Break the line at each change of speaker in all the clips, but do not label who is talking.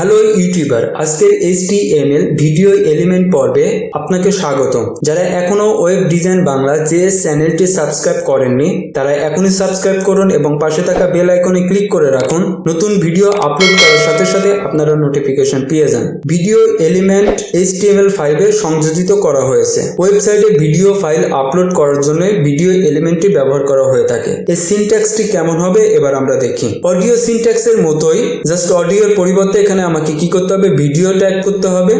Hello YouTuber, আজকের HTML video element পর্বে আপনাকে স্বাগতম। যারা এখনো ওয়েব ডিজাইন বাংলা যে চ্যানেলটি সাবস্ক্রাইব করেননি তারা এখনই সাবস্ক্রাইব করুন এবং পাশে থাকা বেল আইকনে ক্লিক করে রাখুন। নতুন ভিডিও আপলোড করার সাথে সাথে আপনারা নোটিফিকেশন পেয়ে যান। ভিডিও এলিমেন্ট HTML5 এ সংযোজিত করা হয়েছে। ওয়েবসাইটে ভিডিও ফাইল আপলোড করার জন্য ভিডিও এলিমেন্টটি ব্যবহার করা হয়ে থাকে। এই সিনট্যাক্সটি কেমন হবে এবার আমরা দেখি। অডিও সিনট্যাক্সের মতোই, জাস্ট অডিওর পরিবর্তে এখানে আমাকে কি করতে হবে, ভিডিও ট্যাগ করতে হবে।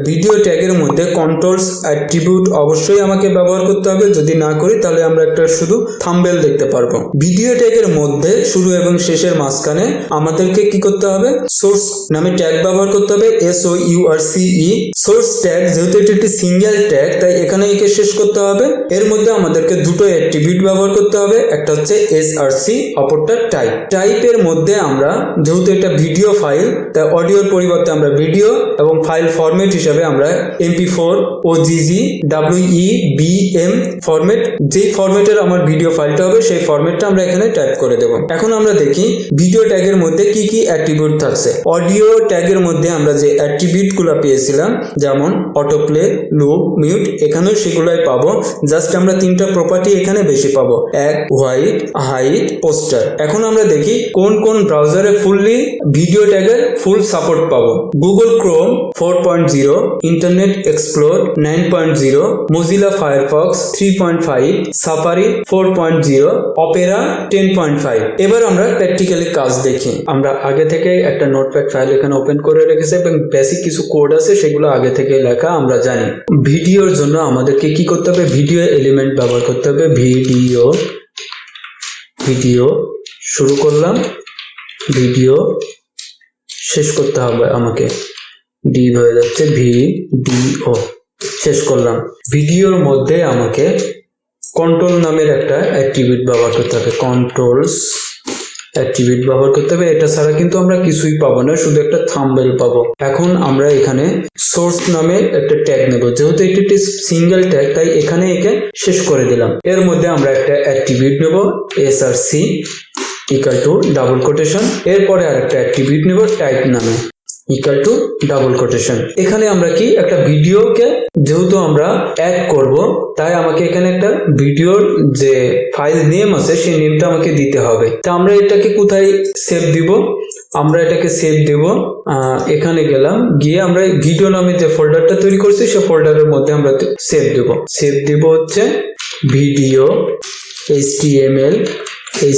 ভিডিও ট্যাগের মধ্যে কন্ট্রোলস অ্যাট্রিবিউট অবশ্যই আমাকে ব্যবহার করতে হবে। যদি না করি তাহলে আমরা একটা শুধু থাম্বনেল দেখতে পারবো। ভিডিও ট্যাগের মধ্যে শুরু এবং শেষের মাঝখানে আমাদেরকে কি করতে হবে, সোর্স নামে ট্যাগ ব্যবহার করতে হবে, SOURCE। সোর্স ট্যাগ যেহেতু এটি একটি সিঙ্গেল ট্যাগ তাই এখানে একে শেষ করতে হবে। এর মধ্যে আমাদেরকে দুটো অ্যাট্রিবিউট ব্যবহার করতে হবে, একটা হচ্ছে SRC, অপরটা টাইপ। টাইপের মধ্যে আমরা যেহেতু এটা ভিডিও ফাইল তাই অডিওর পরিবর্তে আমরা ভিডিও এবং ফাইল ফরম্যাট হিসাবে আমরা MP4, OGG, WEBM ফরম্যাট, যেই ফরম্যাটের আমার ভিডিও ফাইলটা হবে সেই ফরম্যাটটা আমরা এখানে টাইপ করে দেব। এখন আমরা দেখি ভিডিও ট্যাগের মধ্যে কি কি অ্যাট্রিবিউট থাকছে। অডিও ট্যাগের মধ্যে আমরা যে অ্যাট্রিবিউটগুলো পেয়েছিলাম যেমন অটোপ্লে, লুপ, মিউট, এখানেও সেগুলোই পাবো। জাস্ট আমরা তিনটা প্রপার্টি এখানে বেশি পাবো, এক হোয়াইট, হাইট, পোস্টার। এখন আমরা দেখি কোন কোন ব্রাউজারে ফুললি ভিডিও ট্যাগের ফুল সাপোর্ট পাবো। Google Chrome 4.0, internet explore 9.0, Mozilla Firefox 3.5, safari 4.0, Opera 10.5। এবার আমরা প্র্যাকটিক্যালি কাজ দেখি। আমরা আগে থেকে একটা নোটপ্যাড ফাইল এখানে ওপেন করে রেখেছি এবং বেসিক কিছু কোড আছে সেগুলো আগে থেকে লেখা আমরা জানি। ভিডিওর জন্য আমাদেরকে কি করতে হবে, ভিডিও এলিমেন্ট ব্যবহার করতে হবে। ভিডিও শুরু করলাম, ভিডিও শেষ করতে হবে আমাকে, ডি হয়ে যাচ্ছে, ভিডিও শেষ করলাম। ভিডিওর মধ্যে আমাকে কন্ট্রোল নামের একটা অ্যাট্রিবিউট ব্যবহার করতে হবে, কন্ট্রোলস অ্যাট্রিবিউট ব্যবহার করতে হবে। এটা ছাড়া কিন্তু আমরা কিছুই পাবো না, শুধু একটা থাম্বনেল পাবো। এখন আমরা এখানে সোর্স নামে একটা ট্যাগ নেব, যেহেতু এটি একটি সিঙ্গেল ট্যাগ তাই এখানে একে শেষ করে দিলাম। এর মধ্যে আমরা একটা অ্যাট্রিবিউট নেব, SRC equal to double quotation. এরপরে আরেকটা অ্যাট্রিবিউট নেব টাইপ নামে ইকুয়াল টু ডাবল কোটেশন। এখানে আমরা কি একটা ভিডিওকে যেহেতু আমরা অ্যাড করব তাই আমাকে এখানে একটা ভিডিওর যে ফাইল নেম আছে সেই নেমটা আমাকে দিতে হবে। তা আমরা এটাকে কোথায় সেভ দিব, আমরা এটাকে সেভ দেব, এখানে গেলাম, গিয়ে আমরা ভিডিও নামে যে ফোল্ডারটা তৈরি করছি সেই ফোল্ডারের মধ্যে আমরা সেভ দেব হচ্ছে ভিডিও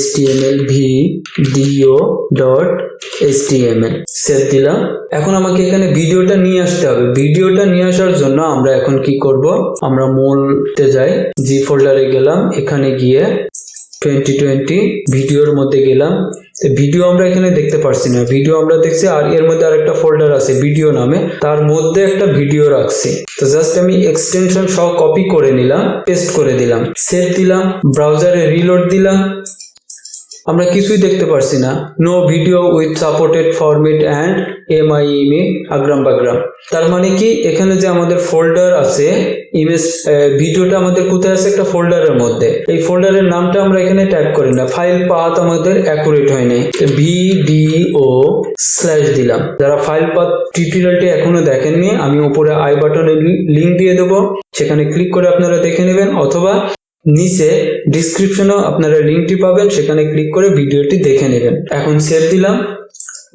HTML video.html। সেভ দিলাম। এখন আমাকে এখানে ভিডিওটা নিয়ে আসতে হবে। ভিডিওটা নিয়ে আসার জন্য আমরা এখন কি করব, আমরা মূলতে যাই, জি ফোল্ডারে গেলাম, এখানে গিয়ে 2020 ভিডিওর মধ্যে গেলাম। ভিডিও আমরা এখানে দেখতে পারছি না, ভিডিও আমরা দেখছি, আর এর মধ্যে আরেকটা ফোল্ডার আছে ভিডিও নামে, তার মধ্যে একটা ভিডিও রাখছি। তো জাস্ট আমি এক্সটেনশন সহ কপি করে নিলাম, পেস্ট করে দিলাম, সেভ দিলাম, ব্রাউজারে রিলোড দিলাম। আমরা কিছুই দেখতে পারছি না, no video with supported format and MIME আগ্রাম বাগ্রাম। তার মানে কি, এখানে যে আমাদের ফোল্ডার আছে ইমেজ ভিডিওটা আমাদের কোথায় আছে, একটা ফোল্ডারের মধ্যে। এই ফোল্ডারের নামটা আমরা এখানে টাইপ করি না, ফাইল পাথ আমাদের অ্যাকুরেট হয় নাই, VDO/ দিলাম। যারা ফাইল পাথ টিউটোরিয়ালটি এখনো দেখেননি আমি উপরে আই বাটনে লিংক দিয়ে দেবো, সেখানে ক্লিক করে আপনারা দেখে নেবেন, অথবা নিচে ডিসক্রিপশনেও আপনারা লিঙ্কটি পাবেন, সেখানে ক্লিক করে ভিডিওটি দেখে নেবেন। এখন সেভ দিলাম,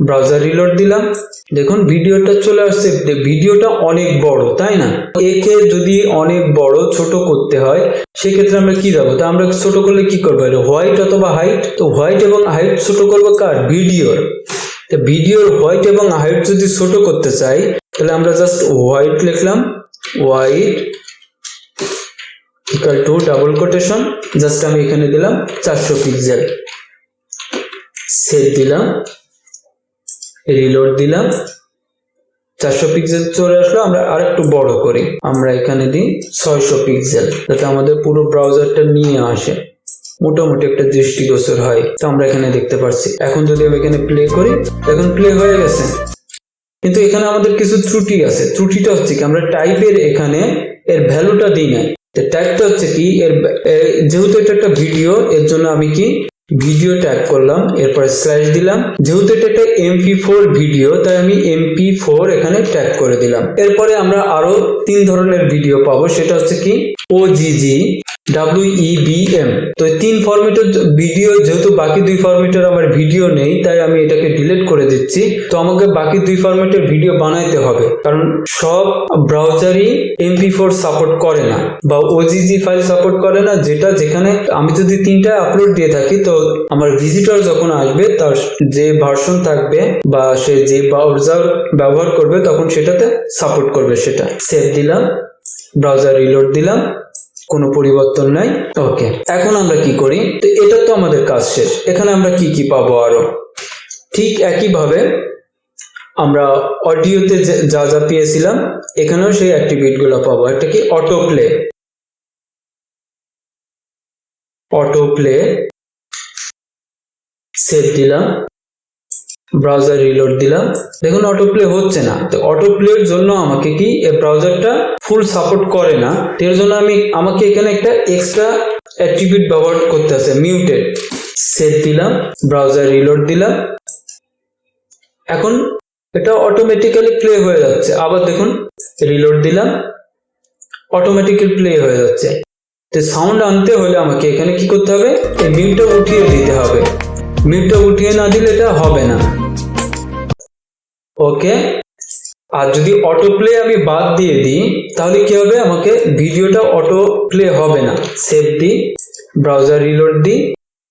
ব্রাউজার রিলোড দিলাম, দেখুন ভিডিওটা চলে আসছে। ভিডিওটা অনেক বড় তাই না, একে যদি অনেক বড় ছোট করতে হয় সেক্ষেত্রে আমরা কি যাবো, তা আমরা ছোট করলে কি করবো, হোয়াইট অথবা হাইট। তো হোয়াইট এবং হাইট ছোট করবো কার, ভিডিওর। ভিডিওর হোয়াইট এবং হাইট যদি ছোট করতে চাই তাহলে আমরা জাস্ট হোয়াইট লিখলাম, white equal to double quotation, just আমি এখানে দিলাম 400 পিক্সেল, সেভ দিলাম, রিলোড দিলাম, 400 পিক্সেল চলে আসলো। আমরা আরেকটু বড় করি, আমরা এখানে দিই 600 পিক্সেল, যাতে আমাদের পুরো ব্রাউজারটা নিয়ে আসে, মোটামুটি একটা দৃষ্টিগোচর হয়। তো আমরা এখানে দেখতে পাচ্ছি। এখন যদি আমি এখানে প্লে করি, এখন প্লে হয়ে গেছে, কিন্তু এখানে আমাদের কিছু ত্রুটি আছে। ত্রুটিটা হচ্ছে কি, আমরা টাইপের এখানে এর ভ্যালুটা দিই নাই। টাইপটা হচ্ছে কি, এর যেহেতু এটা একটা ভিডিও এর জন্য আমি কি ভিডিও ট্যাগ করলাম, এরপর স্ল্যাশ দিলাম। যেহেতু এটা একটা MP4 ভিডিও, তাই আমি MP4 এখানে ট্যাগ করে দিলাম। এরপরে আমরা আরো 3 ধরনের ভিডিও পাবো, সেটা হচ্ছে কি OGG, WEBM। তো 3 ফরম্যাটের ভিডিও, যেহেতু বাকি 2 ফরম্যাটের আমার ভিডিও নেই, তাই আমি এটাকে ডিলিট করে দিচ্ছি। তো আমাকে বাকি 2 ফরম্যাটের ভিডিও বানাইতে হবে, কারণ সব ব্রাউজারই MP4 সাপোর্ট করে না বা OGG ফাইল সাপোর্ট করে না। যেখানে আমি যদি 3টা আপলোড দিয়ে থাকি, তো আমার ভিজিটর যখন আসবে তার যে ভার্সন থাকবে বা সে যে ব্রাউজার ব্যবহার করবে তখন সেটাতে সাপোর্ট করবে। সেটা সেভ দিলাম, ব্রাউজার রিলোড দিলাম, কোনো পরিবর্তন নাই। ওকে, এখন আমরা কি করি? তো এটা তো আমাদের কাজ শেষ। এখানে আমরা কি কি পাবো আরো? ঠিক একইভাবে আমরা অডিওতে যা যা পেয়েছিলাম, এখানেও সেই অ্যাক্টিভিটি গুলো পাবো। একটা কি অটো প্লে, সেভ দিলাম, ব্রাউজার রিলোড দিলাম। দেখুন অটো প্লে হচ্ছে না। তো অটো প্লের জন্য আমাকে কি এই ব্রাউজারটা ফুল সাপোর্ট করে না, এর জন্য আমাকে এখানে একটা এক্সট্রা অ্যাট্রিবিউট ব্যবহার করতে আছে, মিউটেড। সেভ দিলাম, ব্রাউজার রিলোড দিলাম। এখন এটা অটোমেটিক্যালি প্লে হয়ে যাচ্ছে। আবার দেখুন রিলোড দিলাম, অটোমেটিক্যালি প্লে হয়ে যাচ্ছে। তো সাউন্ড আনতে হলে আমাকে এখানে কি করতে হবে? এই মিউটটা উঠিয়ে দিতে হবে। মিউটটা উঠিয়ে না দিলে এটা হবে না। ওকে, আর যদি অটো প্লে আমি বাদ দিয়ে দিই তাহলে কি হবে? আমাকে ভিডিওটা অটো প্লে হবে না। সেভ দিই, ব্রাউজার রিলোড দিই।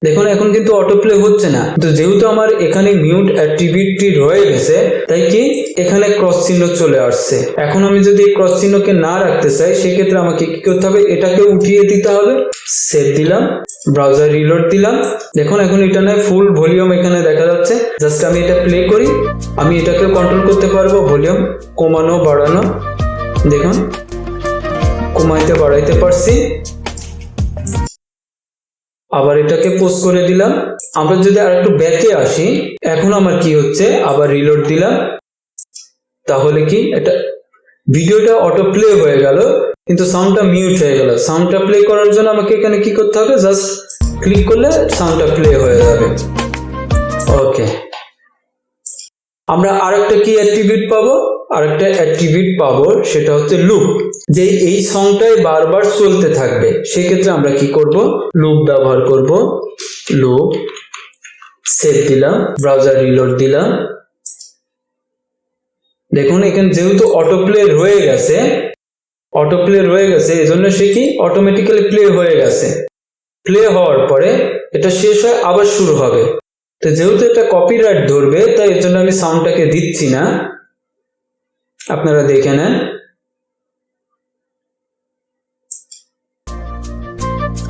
দেখুন এখন কিন্তু অটো প্লে হচ্ছে না। তো যেহেতু আমার এখানে মিউট অ্যাক্টিভিটি রয়ে গেছে, তাই কি এখানে ক্রস চিহ্ন চলে আসছে। এখন আমি যদি এই ক্রস চিহ্নকে না রাখতে চাই, সেক্ষেত্রে আমাকে কি করতে হবে? এটাকে উঠিয়ে দিতে হবে। সেভ দিলাম, ব্রাউজার রিলোড দিলাম। দেখুন এখন এটা নয়, ফুল ভলিউম এখানে দেখা যাচ্ছে। জাস্ট আমি এটা প্লে করি, আমি এটাকে কন্ট্রোল করতে পারবো, ভলিউম কমানো বাড়ানো। দেখুন কমাইতে বাড়াইতে পারছি। আবার এটাকে পোস্ট করে দিলাম। আমরা যদি আর একটু ব্যাকে আসি, এখন আমার কি হচ্ছে? আবার রিলোড দিলাম, তাহলে কি এটা ভিডিওটা অটো প্লে হয়ে গেল, কিন্তু সাউন্ডটা মিউট হয়ে গেল। সাউন্ডটা প্লে করার জন্য আমাকে এখানে কি করতে হবে? জাস্ট ক্লিক করলে সাউন্ডটা প্লে হয়ে যাবে। ওকে, আমরা আরেকটা কি অ্যাট্রিবিউট পাবো? আরেকটা অ্যাট্রিবিউট পাবো, সেটা হচ্ছে লুপ। যে এই সংটাই বারবার চলতে থাকবে, সেক্ষেত্রে আমরা কি করব? লুপ ব্যবহার করব। লুপ, সেভ দিলাম, ব্রাউজার রিলোড দিলাম। দেখুন এখানে যেহেতু অটো প্লে রয়ে গেছে, এজন্য সে কি অটোমেটিক্যালি প্লে হয়ে গেছে। প্লে হওয়ার পরে এটা শেষ হয়, আবার শুরু হবে। তো যেহেতু এটা কপিরাইট ধরবে, তাই এর জন্য আমি সাউন্ডটাকে দিচ্ছি না। আপনারা দেখে নেন,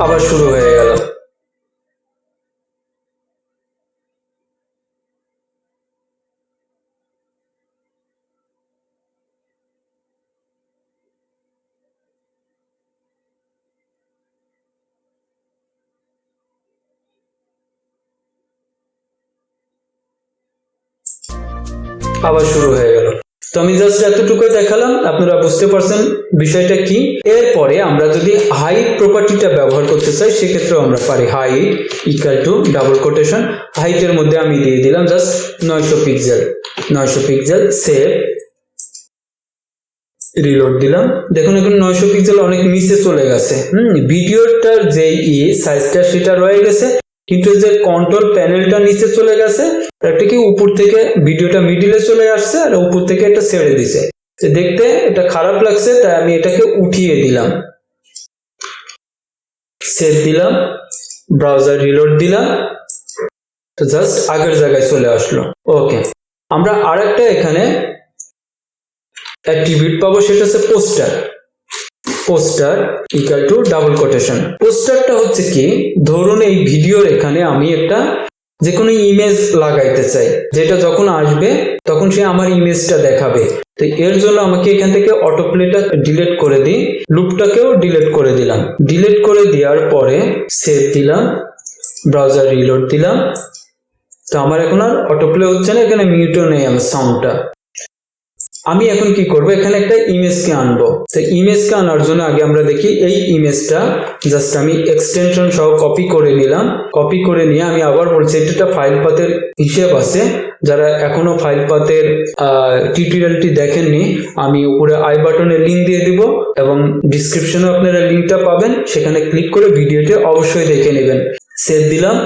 আবার শুরু হয়ে গেল। আবার শুরু হয়ে গেল। তো আমি জাস্ট এতটুকু দেখালাম, আপনারা বুঝতে পারছেন বিষয়টা কি। এরপরে আমরা যদি হাইট প্রপার্টিটা ব্যবহার করতে চাই, সেক্ষেত্রেও আমরা পারি। Height equal to double quotation, হাইটের মধ্যে আমি দিয়ে দিলাম জাস্ট 900 পিক্সেল। সেভ, রিলোড দিলাম। দেখুন এখন 900 পিক্সেল অনেক নিচে চলে গেছে। ভিডিওটার যে সাইজটা সেটা রয়ে গেছে, কিন্তু যে কন্ট্রোল প্যানেলটা নিচে চলে গেছে, একটা কি উপর থেকে ভিডিওটা মিডিলে চলে আসছে আর উপর থেকে এটা ছেড়ে দিছে। দেখতে এটা খারাপ লাগছে, তাই আমি এটাকে উঠিয়ে দিলাম। সেভ দিলাম, ব্রাউজার রিলোড দিলাম। তো জাস্ট আগের জায়গায় চলে আসলো। ওকে, আমরা আরেকটা এখানে অ্যাট্রিবিউট পাবো, সেটা হচ্ছে poster equal to double quotation. পোস্টারটা হচ্ছে কি, ধরুন এই ভিডিওর এখানে আমি একটা যে কোনো ইমেজ লাগাইতে চাই, যেটা যখন আসবে তখন সে আমার ইমেজটা দেখাবে। তো এর জন্য আমাকে এখান থেকে অটো প্লেটা ডিলিট করে দিই, লুপটাকেও ডিলিট করে দিলাম। ডিলিট করে দেওয়ার পরে সেভ দিলাম, ব্রাউজার রিলোড দিলাম। তো আমার এখন আর অটো প্লে হচ্ছে না, এখানে মিউটও নেই আমার সাউন্ডটা। আমি এখন কি করব, এখানে একটা ইমেজকে আনবো। তো ইমেজকে আনার জন্য আগে আমরা দেখি এই ইমেজটা জাস্ট আমি এক্সটেনশন সহ কপি করে নিলাম। কপি করে নিয়ে আমি আবার বলছি এটা ফাইল পাথের হিসেব আছে, যারা এখনো ফাইল পাথের টিউটোরিয়ালটি দেখেননি আমি উপরে আই বাটনে লিংক দিয়ে দিব এবং ডিসক্রিপশনে আপনারা লিংকটা পাবেন, সেখানে ক্লিক করে ভিডিওটি অবশ্যই দেখে নেবেন। সেভ দিলাম,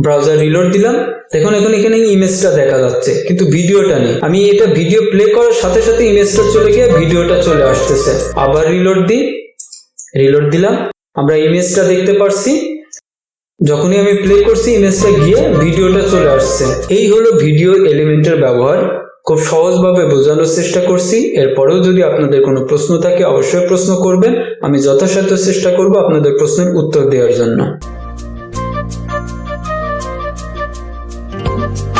ব্রাউজার রিলোড দিলাম, দেখুন এখন এখানে ইমেজটা দেখা যাচ্ছে কিন্তু ভিডিওটা নেই। আমি এটা ভিডিও প্লে করার সাথে সাথে ইমেজটা চলে গিয়ে ভিডিওটা চলে আসতেছে। আবার রিলোড দিলাম, আমরা ইমেজটা দেখতে পারছি। যখনই আমি প্লে করছি ইমেজটা গিয়ে ভিডিওটা চলে আসছে। এই হলো ভিডিও এলিমেন্টের ব্যবহার। খুব সহজভাবে বোঝানোর চেষ্টা করছি। এরপরেও যদি আপনাদের কোনো প্রশ্ন থাকে অবশ্যই প্রশ্ন করবেন, আমি যথাসাধ্য চেষ্টা করব আপনাদের প্রশ্নের উত্তর দেওয়ার জন্য।